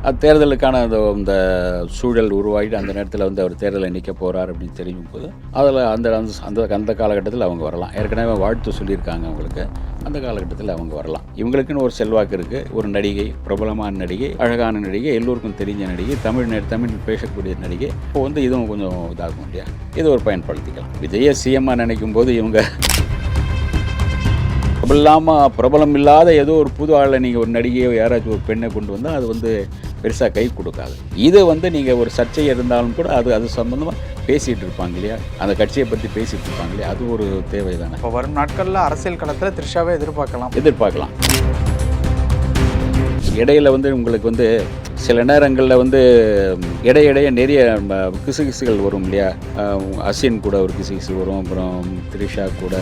அது தேர்தலுக்கான இந்த சூழல் உருவாகிட்டு அந்த நேரத்தில் வந்து அவர் தேர்தலை நிற்க போகிறார் அப்படின்னு தெரியும் போது அதில் அந்த அந்த அந்த காலகட்டத்தில் அவங்க வரலாம். ஏற்கனவே வாழ்த்து சொல்லியிருக்காங்க அவங்களுக்கு. அந்த காலகட்டத்தில் அவங்க வரலாம். இவங்களுக்குன்னு ஒரு செல்வாக்கு இருக்குது. ஒரு நடிகை, பிரபலமான நடிகை, அழகான நடிகை, எல்லோருக்கும் தெரிஞ்ச நடிகை, தமிழ் பேசக்கூடிய நடிகை. இப்போ வந்து இதுவும் கொஞ்சம் இதாகும் இல்லையா, இது ஒரு பயன்படுத்திக்கலாம். விஜயை சிஎம்மாக நினைக்கும் போது இவங்க பிரபலம் இல்லாத ஏதோ ஒரு புது ஆளை நீங்கள் ஒரு நடிகையோ யாராச்சும் ஒரு பெண்ணை கொண்டு வந்தால் அது வந்து பெருசாக கை கொடுக்காது. இது வந்து நீங்கள் ஒரு சர்ச்சை இருந்தாலும் கூட அது சம்மந்தமாக பேசிகிட்டு இருப்பாங்க இல்லையா, அந்த கட்சியை பற்றி பேசிகிட்டு இருப்பாங்க இல்லையா, அது ஒரு தேவை தானே. இப்போ வரும் நாட்களில் அரசியல் களத்தில் த்ரிஷாவை எதிர்பார்க்கலாம். இடையில வந்து உங்களுக்கு வந்து சில நேரங்களில் வந்து இடையிடையே நிறைய கிசுகிசுகள் வரும் இல்லையா. அசின் கூட ஒரு கிசுகிசு வரும், அப்புறம் த்ரிஷா கூட,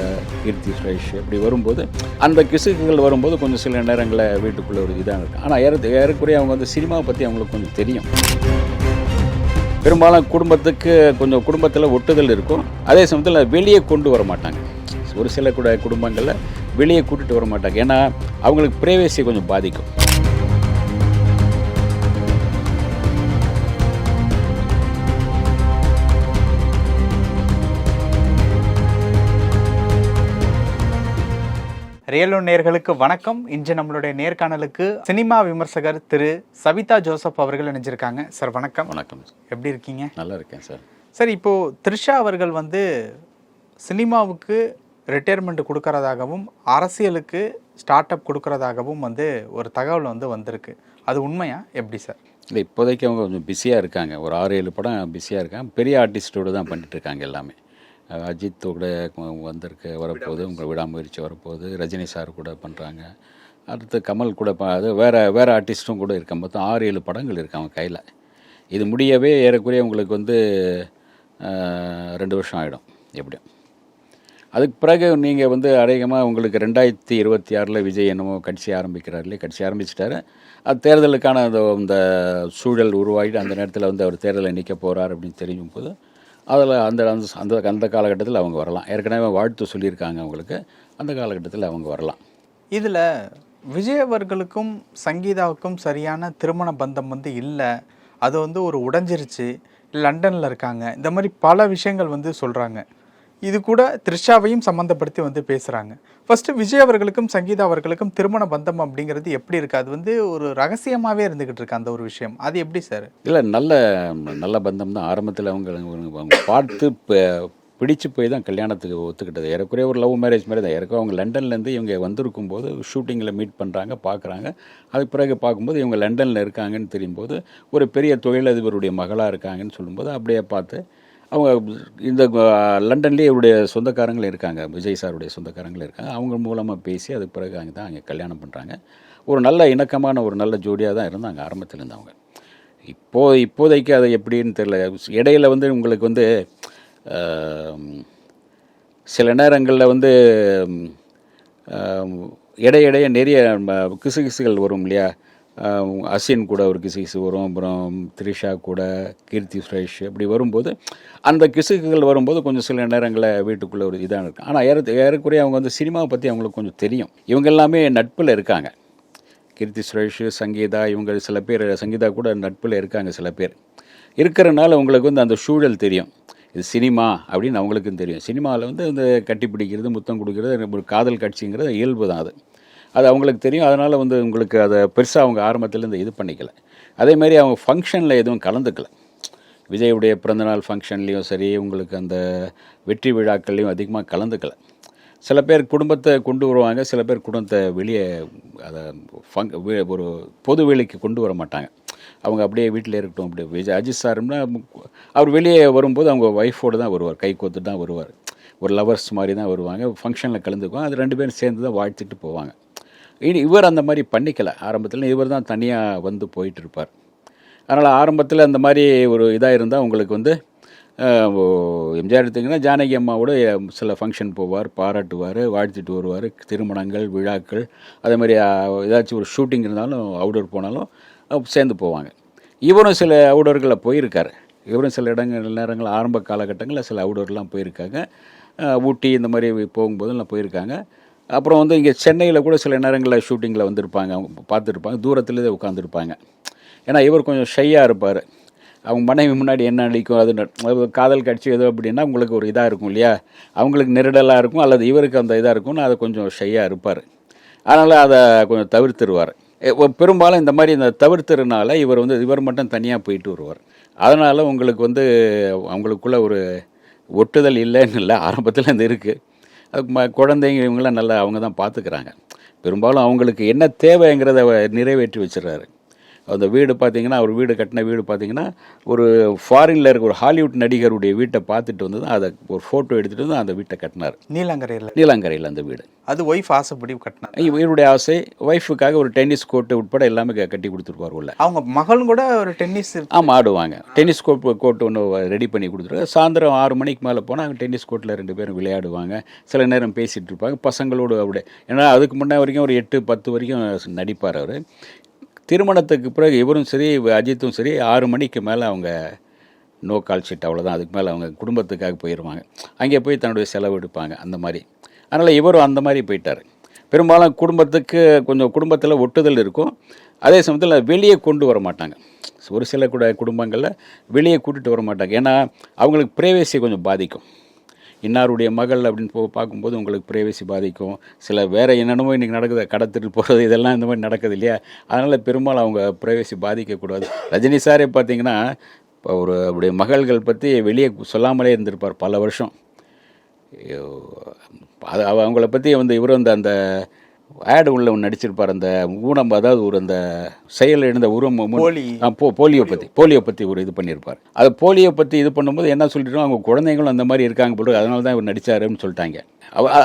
கீர்த்தி சுரேஷ் இப்படி வரும்போது அந்த கிசுகுகள் வரும்போது கொஞ்சம் சில நேரங்களில் வீட்டுக்குள்ளே ஒரு இதாக இருக்கும். ஆனால் ஏறக்குறைய அவங்க வந்து சினிமாவை பற்றி அவங்களுக்கு கொஞ்சம் தெரியும். பெரும்பாலும் குடும்பத்தில் ஒட்டுதல் இருக்கும். அதே சமயத்தில் வெளியே கொண்டு வர மாட்டாங்க. ஒரு சில குடும்பங்களில் வெளியே கூட்டிகிட்டு வர மாட்டாங்க. ஏன்னா அவங்களுக்கு பிரைவேசி கொஞ்சம் பாதிக்கும். ரியலோ நேயர்களுக்கு வணக்கம். இன்று நம்மளுடைய நேர்காணலுக்கு சினிமா விமர்சகர் திரு சவிதா ஜோசப் அவர்கள் இணைஞ்சிருக்காங்க. சார் வணக்கம். வணக்கம். எப்படி இருக்கீங்க? நல்லா இருக்கேன் சார். சார், இப்போது த்ரிஷா அவர்கள் வந்து சினிமாவுக்கு ரிட்டையர்மெண்ட் கொடுக்கறதாகவும் அரசியலுக்கு ஸ்டார்ட் அப் கொடுக்கறதாகவும் வந்து ஒரு தகவல் வந்து வந்திருக்கு. அது உண்மையா? எப்படி சார்? இல்லை, இப்போதைக்கு அவங்க கொஞ்சம் பிஸியாக இருக்காங்க. ஒரு 6-7 படம் பிஸியாக இருக்காங்க. பெரிய ஆர்டிஸ்டோடு தான் பண்ணிட்டுருக்காங்க எல்லாமே. அஜித் கூட வரப்போகுது, உங்கள் விடாமுயற்சி வரப்போகுது. ரஜினி சார் கூட பண்ணுறாங்க. அடுத்து கமல் கூட அது வேறு ஆர்டிஸ்ட்டும் கூட இருக்க. மொத்தம் 6-7 படங்கள் இருக்கு அவங்க கையில். இது முடியவே ஏறக்குறைய உங்களுக்கு வந்து 2 வருஷம் ஆகிடும் எப்படியும். அதுக்கு பிறகு நீங்கள் வந்து அதிகமாக உங்களுக்கு 2026 விஜய் என்னமோ கட்சி ஆரம்பிக்கிறார் இல்லையா, கட்சி ஆரம்பிச்சிட்டாரு. அது தேர்தலுக்கான இந்த சூழல் உருவாகிட்டு அந்த நேரத்தில் வந்து அவர் தேர்தலை நிற்க போகிறார் அப்படின்னு தெரியும் போது அதில் அந்த காலகட்டத்தில் அவங்க வரலாம். ஏற்கனவே வாழ்த்து சொல்லியிருக்காங்க அவங்களுக்கு. அந்த காலகட்டத்தில் அவங்க வரலாம். இதில் விஜய் அவர்களுக்கும் சங்கீதாவுக்கும் சரியான திருமண பந்தம் வந்து இல்லை, அது வந்து ஒரு உடைஞ்சிருச்சு, லண்டனில் இருக்காங்க, இந்த மாதிரி பல விஷயங்கள் வந்து சொல்கிறாங்க. இது கூட த்ரிஷாவையும் சம்மந்தப்படுத்தி வந்து பேசுகிறாங்க. ஃபஸ்ட்டு விஜய் அவர்களுக்கும் சங்கீதா அவர்களுக்கும் திருமண பந்தம் அப்படிங்கிறது எப்படி இருக்குது? அது வந்து ஒரு ரகசியமாகவே இருந்துக்கிட்டு இருக்கு அந்த ஒரு விஷயம். அது எப்படி சார்? இல்லை, நல்ல பந்தம் தான். ஆரம்பத்தில் அவங்க பார்த்து பிடிச்சு போய் தான் கல்யாணத்துக்கு ஒத்துக்கிட்டது. ஏறக்குறைய ஒரு லவ் மேரேஜ் மாதிரி தான். ஏறக்குறைய அவங்க லண்டன்லேருந்து இவங்க வந்திருக்கும் போது ஷூட்டிங்கில் மீட் பண்ணுறாங்க, பார்க்குறாங்க. அதுக்கு பிறகு பார்க்கும்போது இவங்க லண்டனில் இருக்காங்கன்னு தெரியும்போது, ஒரு பெரிய தொழிலதிபருடைய மகளாக இருக்காங்கன்னு சொல்லும்போது அப்படியே பார்த்து அவங்க இந்த லண்டன்லேயே இவருடைய சொந்தக்காரங்களும் இருக்காங்க, விஜய் சாருடைய சொந்தக்காரங்களும் இருக்காங்க. அவங்க மூலமாக பேசி அதுக்கு பிறகு அங்கே கல்யாணம் பண்ணுறாங்க. ஒரு நல்ல இணக்கமான ஒரு நல்ல ஜோடியாக தான் இருந்தாங்க ஆரம்பத்தில் இருந்தவங்க. இப்போதைக்கு அது எப்படின்னு தெரியல. இடையில வந்து உங்களுக்கு வந்து சில நேரங்களில் வந்து இடையிடையே நிறைய கிசுகிசுகள் வரும் இல்லையா. அசின் கூட ஒரு கிசுகிசு வரும், அப்புறம் த்ரிஷா கூட, கீர்த்தி சுரேஷ் இப்படி வரும்போது அந்த கிசுகுகள் வரும்போது கொஞ்சம் சில நேரங்களில் வீட்டுக்குள்ளே ஒரு இதாக இருக்கும். ஆனால் ஏறக்குறைய அவங்க வந்து சினிமாவை பற்றி அவங்களுக்கு கொஞ்சம் தெரியும். இவங்க எல்லாமே நட்பில் இருக்காங்க. கீர்த்தி சுரேஷ், சங்கீதா, இவங்க சில பேர், சங்கீதா கூட நட்பில் இருக்காங்க. சில பேர் இருக்கிறனால உங்களுக்கு வந்து அந்த சூழல் தெரியும். இது சினிமா அப்படின்னு அவங்களுக்கும் தெரியும். சினிமாவில் வந்து இந்த கட்டி பிடிக்கிறது, முத்தம் கொடுக்கிறது, ஒரு காதல் காட்சிங்கிறது இயல்பு தான். அது அவங்களுக்கு தெரியும். அதனால் வந்து உங்களுக்கு அதை பெருசாக அவங்க ஆரம்பத்தில் இது பண்ணிக்கல. அதேமாதிரி அவங்க ஃபங்க்ஷனில் எதுவும் கலந்துக்கல. விஜயுடைய பிறந்தநாள் ஃபங்க்ஷன்லேயும் சரி, உங்களுக்கு அந்த வெற்றி விழாக்கள்லையும் அதிகமாக கலந்துக்கல. சில பேர் குடும்பத்தை கொண்டு வருவாங்க, சில பேர் குடும்பத்தை வெளியே அதை ஒரு பொது வேலைக்கு கொண்டு வர மாட்டாங்க. அவங்க அப்படியே வீட்டில் இருக்கட்டும். அப்படியே அஜித் சார்னா அவர் வெளியே வரும்போது அவங்க ஒய்ஃபோடு தான் வருவார், கை கோத்துட்டு தான் வருவார். ஒரு லவர்ஸ் மாதிரி தான் வருவாங்க. ஃபங்க்ஷனில் கலந்துக்குவாங்க. அது 2 பேரும் சேர்ந்து தான் வாழ்த்துட்டு போவாங்க. இவர் அந்த மாதிரி பண்ணிக்கல. ஆரம்பத்தில் இவர் தான் தனியாக வந்து போயிட்டு இருப்பார். அதனால் ஆரம்பத்தில் அந்த மாதிரி ஒரு இதாக இருந்தால் உங்களுக்கு வந்து எம்ஜிஆர் எடுத்திங்கன்னா ஜானகி அம்மாவோட சில ஃபங்க்ஷன் போவார், பாராட்டுவார், வாழ்த்துட்டு வருவார். திருமணங்கள், விழாக்கள், அதே மாதிரி ஏதாச்சும் ஒரு ஷூட்டிங் இருந்தாலும் அவுடோர் போனாலும் சேர்ந்து போவாங்க. இவரும் சில அவுடோர்களில் போயிருக்கார். இவரும் சில நேரங்கள் ஆரம்ப காலகட்டங்களில் சில அவுடோர்லாம் போயிருக்காங்க. ஊட்டி இந்த மாதிரி போகும்போதெல்லாம் போயிருக்காங்க. அப்புறம் வந்து இங்கே சென்னையில் கூட சில நேரங்களில் ஷூட்டிங்கில் வந்திருப்பாங்க, அவங்க பார்த்துருப்பாங்க, தூரத்துலேயே உட்காந்துருப்பாங்க. ஏன்னா இவர் கொஞ்சம் ஷையாக இருப்பார். அவங்க மனைவி முன்னாடி என்ன அடிக்கும் அது காதல் காட்சி ஏதோ அப்படின்னா உங்களுக்கு ஒரு இதாக இருக்கும் இல்லையா, அவங்களுக்கு நெருடலாக இருக்கும், அல்லது இவருக்கு அந்த இதாக இருக்கும்னு அதை கொஞ்சம் ஷையாக இருப்பார். அதனால் அதை கொஞ்சம் தவிர்த்துருவார். பெரும்பாலும் இந்த மாதிரி இந்த தவிர்த்துறதுனால இவர் மட்டும் தனியாக போயிட்டு வருவார். அதனால் உங்களுக்கு அவங்களுக்குள்ள ஒரு ஒட்டுதல் இல்லைன்னு இல்லை, ஆரம்பத்தில் இந்த இருக்குது. அது குழந்தைங்க இவங்களாம் நல்லா அவங்க தான் பார்த்துக்கிறாங்க. பெரும்பாலும் அவங்களுக்கு என்ன தேவைங்கிறத நிறைவேற்றி வச்சிடறாரு. அந்த வீடு பார்த்திங்கன்னா, அவர் வீடு கட்டின வீடு பார்த்திங்கன்னா, ஒரு ஃபாரினில் இருக்க ஒரு ஹாலிவுட் நடிகருடைய வீட்டை பார்த்துட்டு வந்து தான் அதை ஒரு ஃபோட்டோ எடுத்துகிட்டு வந்து அந்த வீட்டை கட்டினார். நீலாங்கரையில் அந்த வீடு. அது ஒய்ஃப் ஆசைப்படி கட்டினார். இவருடைய ஆசை ஒய்ஃபுக்காக ஒரு டென்னிஸ் கோர்ட்டு உட்பட எல்லாமே கட்டி கொடுத்துருப்பார் உள்ள. அவங்க மகளும் கூட ஒரு டென்னிஸ் ஆடுவாங்க. டென்னிஸ் கோர்ட் ஒன்று ரெடி பண்ணி கொடுத்துருக்காங்க. சாயந்தரம் 6 மணிக்கு மேலே போனால் அங்கே டென்னிஸ் கோர்ட்டில் 2 பேரும் விளையாடுவாங்க. சில நேரம் பேசிகிட்டு இருப்பாங்க பசங்களோடு. அப்படியே ஏன்னா அதுக்கு முன்னே வரைக்கும் ஒரு 8-10 வரைக்கும் நடிப்பார் அவர். திருமணத்துக்கு பிறகு இவரும் சரி அஜித்தும் சரி 6 மணிக்கு மேலே அவங்க நோ கால் ஷீட், அவ்வளோதான். அதுக்கு மேலே அவங்க குடும்பத்துக்காக போயிடுவாங்க. அங்கே போய் தன்னுடைய செலவு எடுப்பாங்க அந்த மாதிரி. அதனால் இவரும் அந்த மாதிரி போயிட்டார். பெரும்பாலும் குடும்பத்தில் ஒட்டுதல் இருக்கும். அதே சமயத்தில் வெளியே கொண்டு வர மாட்டாங்க. ஒரு சில குடும்பங்களில் வெளியே கூட்டிகிட்டு வர மாட்டாங்க. ஏன்னா அவங்களுக்கு ப்ரைவேசி கொஞ்சம் பாதிக்கும். இன்னாருடைய மகள் அப்படின்னு பார்க்கும்போது உங்களுக்கு ப்ரைவேசி பாதிக்கும். சில வேறு என்னென்னமோ இன்றைக்கி நடக்குது, கடத்திட்டு போகிறது, இதெல்லாம் இந்த மாதிரி நடக்குது இல்லையா. அதனால் பெரும்பாலும் அவங்க ப்ரைவேசி பாதிக்கக்கூடாது. ரஜினி சாரே பார்த்திங்கன்னா இப்போ அவருடைய மகள்கள் பற்றி வெளியே சொல்லாமலே இருந்திருப்பார் பல வருஷம். அவங்கள பற்றி இவர் அந்த ஆடு உள்ள ஒன்று நடிச்சிருப்பார். அந்த ஊனம், அதாவது அந்த செயல் எழுந்த உரம் போலியோ பற்றி ஒரு இது பண்ணியிருப்பார். அது போலியோ பற்றி இது பண்ணும்போது என்ன சொல்லிட்டோம், அவங்க குழந்தைங்களும் அந்த மாதிரி இருக்காங்க போல, அதனால தான் இவர் நடித்தாருன்னு சொல்லிட்டாங்க.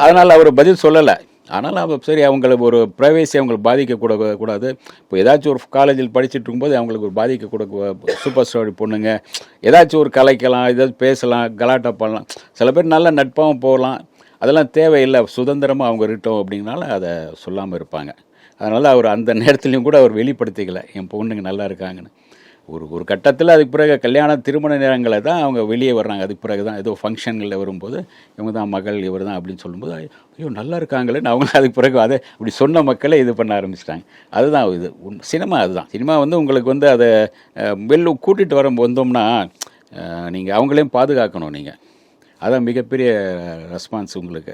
அதனால் அவர் பதில் சொல்லலை. ஆனால் சரி, அவங்களுக்கு ஒரு ப்ரைவேசி அவங்களுக்கு பாதிக்கக்கூடாது. இப்போ ஏதாச்சும் ஒரு காலேஜில் படிச்சுட்டு இருக்கும்போது அவங்களுக்கு ஒரு பாதிக்கக்கூட சூப்பர் ஸ்டார் பொண்ணுங்க ஏதாச்சும் ஒரு கலைக்கலாம், ஏதாச்சும் பேசலாம், கலாட்டா பண்ணலாம். சில பேர் நல்ல நட்பாகவும் போகலாம். அதெல்லாம் தேவையில்லை, சுதந்திரமாக அவங்க இருக்கட்டும் அப்படிங்கனால அதை சொல்லாமல் இருப்பாங்க. அதனால் அவர் அந்த நேரத்துலையும் கூட அவர் வெளிப்படுத்திக்கலை என் பொண்ணுங்க நல்லா இருக்காங்கன்னு. ஒரு கட்டத்தில் அதுக்கு பிறகு திருமண நேரங்களில் தான் அவங்க வெளியே வர்றாங்க. அதுக்கு பிறகு தான் ஏதோ ஃபங்க்ஷன்களில் வரும்போது இவங்க தான் மகள், இவர் தான் அப்படின்னு சொல்லும்போது ஐயோ நல்லா இருக்காங்களேன்னு அவங்க அதுக்கு பிறகு அதை அப்படி சொன்ன மக்களை இது பண்ண ஆரம்பிச்சிட்டாங்க. அதுதான் இது சினிமா. அதுதான் சினிமா. உங்களுக்கு அதை கூட்டிகிட்டு வந்தோம்னா நீங்கள் அவங்களையும் பாதுகாக்கணும். நீங்கள் அதான் மிகப்பெரிய ரெஸ்பான்ஸ் உங்களுக்கு.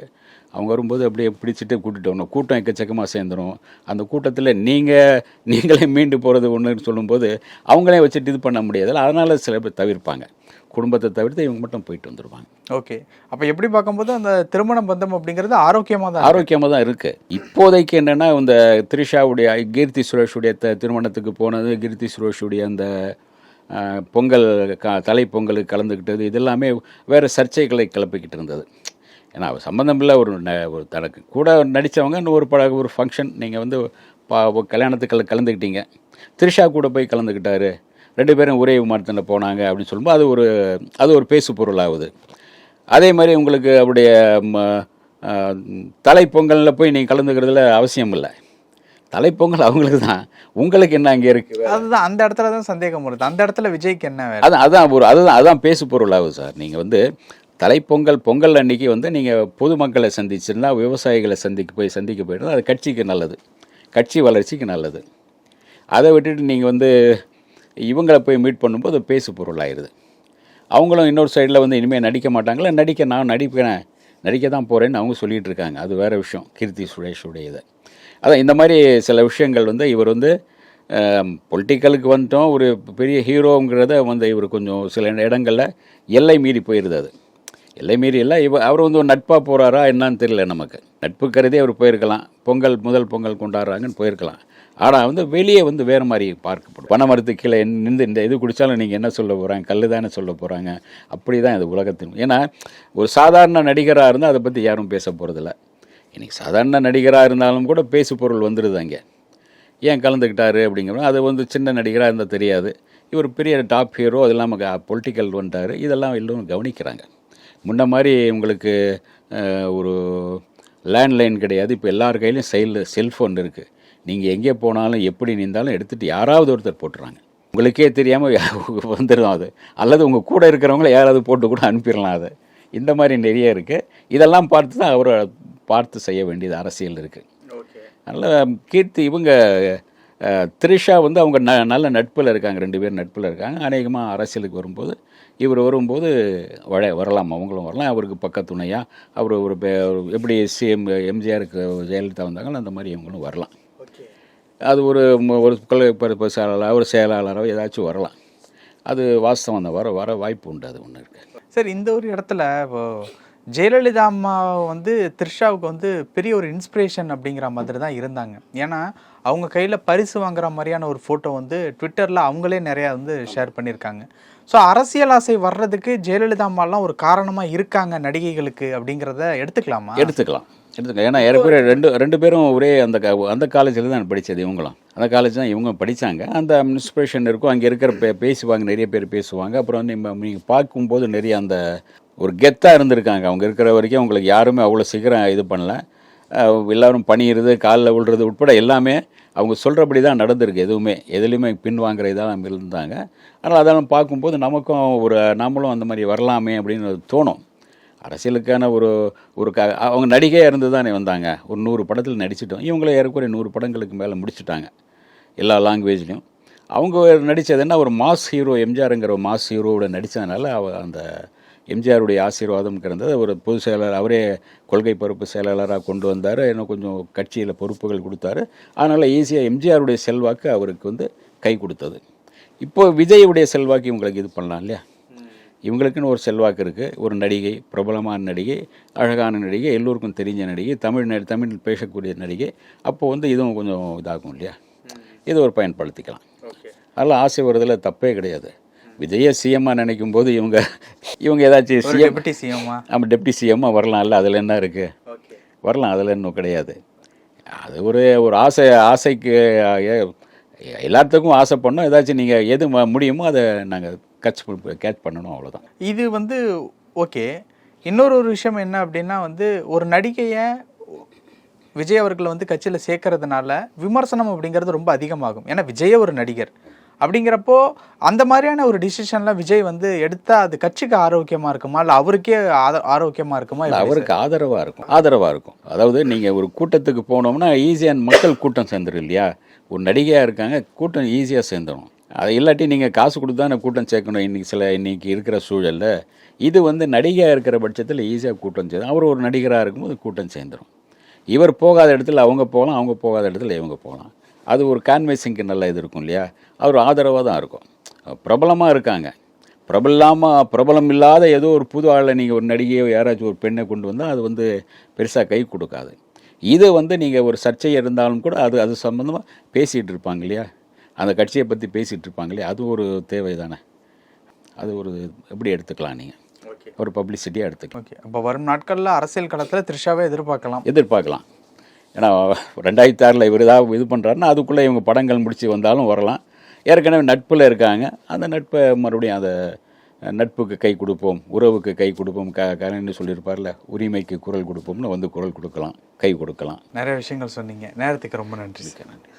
அவங்க வரும்போது அப்படியே பிடிச்சிட்டு கூட்டிகிட்டு வரணும். கூட்டம் எக்கச்சக்கமாக சேர்ந்துடும். அந்த கூட்டத்தில் நீங்களே மீண்டு போகிறது ஒன்றுன்னு சொல்லும்போது அவங்களே வச்சுட்டு இது பண்ண முடியாதுல்ல. அதனால் சில பேர் தவிர்ப்பாங்க. குடும்பத்தை தவிர்த்து இவங்க மட்டும் போயிட்டு வந்துடுவாங்க. ஓகே, அப்போ எப்படி பார்க்கும்போது அந்த திருமண பந்தம் அப்படிங்கிறது ஆரோக்கியமாக தான் இருக்குது. இப்போதைக்கு என்னென்னா, இந்த த்ரிஷாவுடைய கீர்த்தி சுரேஷுடைய திருமணத்துக்கு போனது, கீர்த்தி சுரேஷுடைய அந்த பொங்கல் தலைப்பொங்கலுக்கு கலந்துக்கிட்டது, இதெல்லாமே வேறு சர்ச்சைகளை கிளப்பிக்கிட்டு இருந்தது. ஏன்னா அவர் சம்மந்தம் இல்லை, ஒரு தனக்கு கூட நடித்தவங்க ஒரு ஃபங்க்ஷன், நீங்கள் கல்யாணத்துக்கு கலந்துக்கிட்டீங்க, த்ரிஷா கூட போய் கலந்துக்கிட்டாரு, 2 பேரும் ஒரே விமானத்தில் போனாங்க அப்படின்னு சொல்லும்போது அது ஒரு பேசு பொருளாகுது. அதே மாதிரி உங்களுக்கு அவருடைய தலைப்பொங்கலில் போய் நீங்கள் கலந்துக்கிறதுல அவசியம் இல்லை. தலைப்பொங்கல் அவங்களுக்கு தான், உங்களுக்கு என்ன அங்கே இருக்குது? அதுதான் அந்த இடத்துல தான் சந்தேகம் வருது. அந்த இடத்துல விஜய்க்கு என்ன வேலை? அதுதான் பேசு பொருள் ஆகுது சார். நீங்கள் பொங்கல் அன்னைக்கு நீங்கள் பொதுமக்களை சந்திச்சிருந்தா, விவசாயிகளை சந்திக்க போயிட்டு அது கட்சிக்கு நல்லது, கட்சி வளர்ச்சிக்கு நல்லது. அதை விட்டுட்டு நீங்கள் இவங்களை போய் மீட் பண்ணும்போது பேசு பொருள் ஆயிடுது. அவங்களும் இன்னொரு சைடில் இனிமேல் நடிக்க மாட்டாங்களா, நான் நடிக்க தான் போகிறேன்னு அவங்க சொல்லிகிட்டு இருக்காங்க. அது வேறு விஷயம், கீர்த்தி சுரேஷுடைய இதை. அதான் இந்த மாதிரி சில விஷயங்கள் இவர் பொலிட்டிக்கலுக்கு வந்துட்டோம், ஒரு பெரிய ஹீரோங்கிறத இவர் கொஞ்சம் சில இடங்களில் எல்லை மீறி போயிடுது. அது எல்லை மீறி இல்லை, அவர் ஒரு நட்பாக போகிறாரா என்னான்னு தெரியல நமக்கு. நட்பு கருதி அவர் போயிருக்கலாம், முதல் பொங்கல் கொண்டாடுறாங்கன்னு போயிருக்கலாம். ஆனால் வெளியே வேறு மாதிரி பார்க்கப்படும். பனை மரத்துக்கு கீழே நின்று இந்த இது குடித்தாலும் நீங்கள் என்ன சொல்ல போகிறாங்க, கல் தானே சொல்ல போகிறாங்க. அப்படி தான் இது உலகத்தின். ஏன்னா ஒரு சாதாரண நடிகராக இருந்தால் அதை பற்றி யாரும் பேச போகிறதில்ல. இன்றைக்கி சாதாரண நடிகராக இருந்தாலும் கூட பேசு பொருள் வந்துடுது. அங்கே ஏன் கலந்துக்கிட்டாரு அப்படிங்கிறோம். அது சின்ன நடிகராக இருந்தால் தெரியாது, இவர் பெரிய டாப் ஹீரோ, அது இல்லாமல் பொலிட்டிக்கல் வந்துட்டார், இதெல்லாம் எல்லோரும் கவனிக்கிறாங்க. முன்ன மாதிரி உங்களுக்கு ஒரு லேண்ட்லைன் கிடையாது. இப்போ எல்லார் கையிலையும் செல்ஃபோன் இருக்குது. நீங்கள் எங்கே போனாலும் எப்படி நீந்தாலும் எடுத்துகிட்டு யாராவது ஒருத்தர் போட்டுறாங்க. உங்களுக்கே தெரியாமல் வந்துடும் அது. அல்லது உங்கள் கூட இருக்கிறவங்கள யாராவது போட்டு கூட அனுப்பிடலாம். அது இந்த மாதிரி நிறைய இருக்குது. இதெல்லாம் பார்த்து தான் அவரை பார்த்து செய்ய வேண்டியது அரசியல் இருக்குது. அதனால் கீர்த்தி த்ரிஷா வந்து அவங்க நல்ல நட்பில் இருக்காங்க, 2 பேர் நட்பில் இருக்காங்க. அநேகமாக அரசியலுக்கு வரும்போது இவர் வரும்போது வரலாம், அவங்களும் வரலாம். அவருக்கு பக்கத்துணையாக அவர் எப்படி சிஎம் எம்ஜிஆருக்கு ஜெயலலிதா வந்தாங்களோ அந்த மாதிரி இவங்களும் வரலாம். அது ஒரு கொள்கை பரப்பு செயலாளர், ஒரு செயலாளரோ ஏதாச்சும் வரலாம். அது வாஸ்தவம் தான், வர வாய்ப்பு உண்டு. அது ஒன்று இருக்குது. சார், இந்த ஒரு இடத்துல இப்போ ஜெயலலிதா அம்மா வந்து த்ரிஷாவுக்கு வந்து பெரிய ஒரு இன்ஸ்பிரேஷன் அப்படிங்கிற மாதிரி தான் இருந்தாங்க. ஏன்னா அவங்க கையில் பரிசு வாங்குற மாதிரியான ஒரு ஃபோட்டோ வந்து ட்விட்டரில் அவங்களே நிறையா வந்து ஷேர் பண்ணியிருக்காங்க. ஸோ அரசியல் ஆசை வர்றதுக்கு ஜெயலலிதா அம்மாலாம் ஒரு காரணமாக இருக்காங்க நடிகைகளுக்கு அப்படிங்கிறத எடுத்துக்கலாமா? எடுத்துக்கலாம். ஏன்னா ஏறக்குறைய ரெண்டு பேரும் ஒரே அந்த காலேஜில் தான் படித்தது. இவங்களும் அந்த காலேஜ் தான் இவங்க படித்தாங்க. அந்த இன்ஸ்பிரேஷன் இருக்கும். அங்கே இருக்கிற பேசுவாங்க, நிறைய பேர் பேசுவாங்க. அப்புறம் வந்து நீங்கள் பார்க்கும்போது நிறைய அந்த ஒரு கெத்தாக இருந்திருக்காங்க. அவங்க இருக்கிற வரைக்கும் அவங்களுக்கு யாருமே அவ்வளோ சீக்கிரம் இது பண்ணல. எல்லோரும் பணியிறது, காலில் விழுறது உட்பட எல்லாமே அவங்க சொல்கிறபடி தான் நடந்திருக்கு. எதுலேயுமே பின்வாங்குற இதாக இருந்தாங்க. அதனால் அதெல்லாம் பார்க்கும்போது நமக்கும் நாமளும் அந்த மாதிரி வரலாமே அப்படின்னு தோணும். அரசியலுக்கான அவங்க நடிகையாக இருந்து தானே வந்தாங்க. ஒரு 100 படத்தில் நடிச்சிட்டோம். இவங்களே ஏறக்குறைய 100 படங்களுக்கு மேலே முடிச்சுட்டாங்க, எல்லா லாங்குவேஜ்லேயும். அவங்க நடித்ததுன்னா ஒரு மாஸ் ஹீரோ, எம்ஜிஆருங்கிற மாஸ் ஹீரோவோட நடித்ததுனால அந்த எம்ஜிஆருடைய ஆசீர்வாதம் இருந்தது. ஒரு பொது செயலாளர், அவரே கொள்கை பொறுப்பு செயலாளராக கொண்டு வந்தார். இன்னும் கொஞ்சம் கட்சியில் பொறுப்புகள் கொடுத்தாரு. அதனால் ஈஸியாக எம்ஜிஆருடைய செல்வாக்கு அவருக்கு வந்து கை கொடுத்தது. இப்போது விஜயுடைய செல்வாக்கு இவங்களுக்கு இது பண்ணலாம் இல்லையா? இவங்களுக்குன்னு ஒரு செல்வாக்கு இருக்குது. ஒரு நடிகை, பிரபலமான நடிகை, அழகான நடிகை, எல்லோருக்கும் தெரிஞ்ச நடிகை, தமிழ் பேசக்கூடிய நடிகை. அப்போது வந்து இதுவும் கொஞ்சம் இதாகும் இல்லையா? இது ஒரு பயன்படுத்திக்கலாம். அதெல்லாம் ஆசை வருதில் தப்பே கிடையாது. விஜயை சிஎம்மாக நினைக்கும் போது இவங்க ஏதாச்சும் சிஎம்மா, ஆமாம், டெப்டி சிஎம்மாக வரலாம்ல. அதில் என்ன இருக்குது? வரலாம், அதில் இன்னும் கிடையாது. அது ஒரு ஆசைக்கு எல்லாத்துக்கும் ஆசை பண்ணோம். ஏதாச்சும் நீங்கள் எது முடியுமோ அதை நாங்கள் கேட்ச் பண்ணணும், அவ்வளோதான். இது வந்து ஓகே. இன்னொரு விஷயம் என்ன அப்படின்னா வந்து ஒரு நடிகையை விஜய் அவர்களை வந்து கட்சியில் சேர்க்கறதுனால விமர்சனம் அப்படிங்கிறது ரொம்ப அதிகமாகும். ஏன்னா விஜயே ஒரு நடிகர் அப்படிங்கிறப்போ அந்த மாதிரியான ஒரு டிசிஷன்லாம் விஜய் வந்து எடுத்தால் அது கட்சிக்கு ஆரோக்கியமாக இருக்குமா, இல்லை அவருக்கே ஆரோக்கியமாக இருக்குமா? அவருக்கு ஆதரவாக இருக்கும். அதாவது நீங்கள் ஒரு கூட்டத்துக்கு போனோம்னா ஈஸியாக மக்கள் கூட்டம் சேர்ந்துடும் இல்லையா? ஒரு நடிகையாக இருக்காங்க, கூட்டம் ஈஸியாக சேர்ந்துடும். அதை இல்லாட்டி நீங்கள் காசு கொடுத்து தான் கூட்டம் சேர்க்கணும். இன்றைக்கி இருக்கிற சூழலில் இது வந்து நடிகையாக இருக்கிற பட்சத்தில் ஈஸியாக கூட்டம் சேர்ந்து, அவர் ஒரு நடிகராக இருக்கும்போது கூட்டம் சேர்ந்துடும். இவர் போகாத இடத்துல அவங்க போகலாம், அவங்க போகாத இடத்துல இவங்க போகலாம். அது ஒரு கான்வென்சிங்க்கு நல்ல இது இருக்கும் இல்லையா? அவர் ஆதரவாக தான் இருக்கும். பிரபலமாக இருக்காங்க, பிரபலம் இல்லாத ஏதோ ஒரு புது ஆளில் நீங்கள் ஒரு நடிகையோ யாராச்சும் ஒரு பெண்ணை கொண்டு வந்தால் அது வந்து பெருசாக கை கொடுக்காது. இது வந்து நீங்கள் ஒரு சர்ச்சை இருந்தாலும் கூட அது சம்மந்தமாக பேசிகிட்டு இருப்பாங்க இல்லையா? அந்த கட்சியை பற்றி பேசிகிட்டு இருப்பாங்க இல்லையா? அது ஒரு தேவை தானே. அது எப்படி எடுத்துக்கலாம், நீங்கள் ஒரு பப்ளிசிட்டியாக எடுத்துக்கலாம். ஓகே. அப்போ வரும் நாட்களில் அரசியல் களத்தில் த்ரிஷாவை எதிர்பார்க்கலாம். ஏன்னா 2006 இவர் ஏதாவது இது பண்ணுறாருன்னா அதுக்குள்ளே இவங்க படங்கள் முடித்து வந்தாலும் வரலாம். ஏற்கனவே நட்பில் இருக்காங்க. அந்த நட்பை மறுபடியும் அதை நட்புக்கு கை கொடுப்போம், உறவுக்கு கை கொடுப்போம், கலைஞர் சொல்லியிருப்பார்ல, உரிமைக்கு குரல் கொடுப்போம்னு வந்து குரல் கொடுக்கலாம், கை கொடுக்கலாம். நிறைய விஷயங்கள் சொன்னீங்க. நேரத்துக்கு ரொம்ப நன்றி. நன்றி.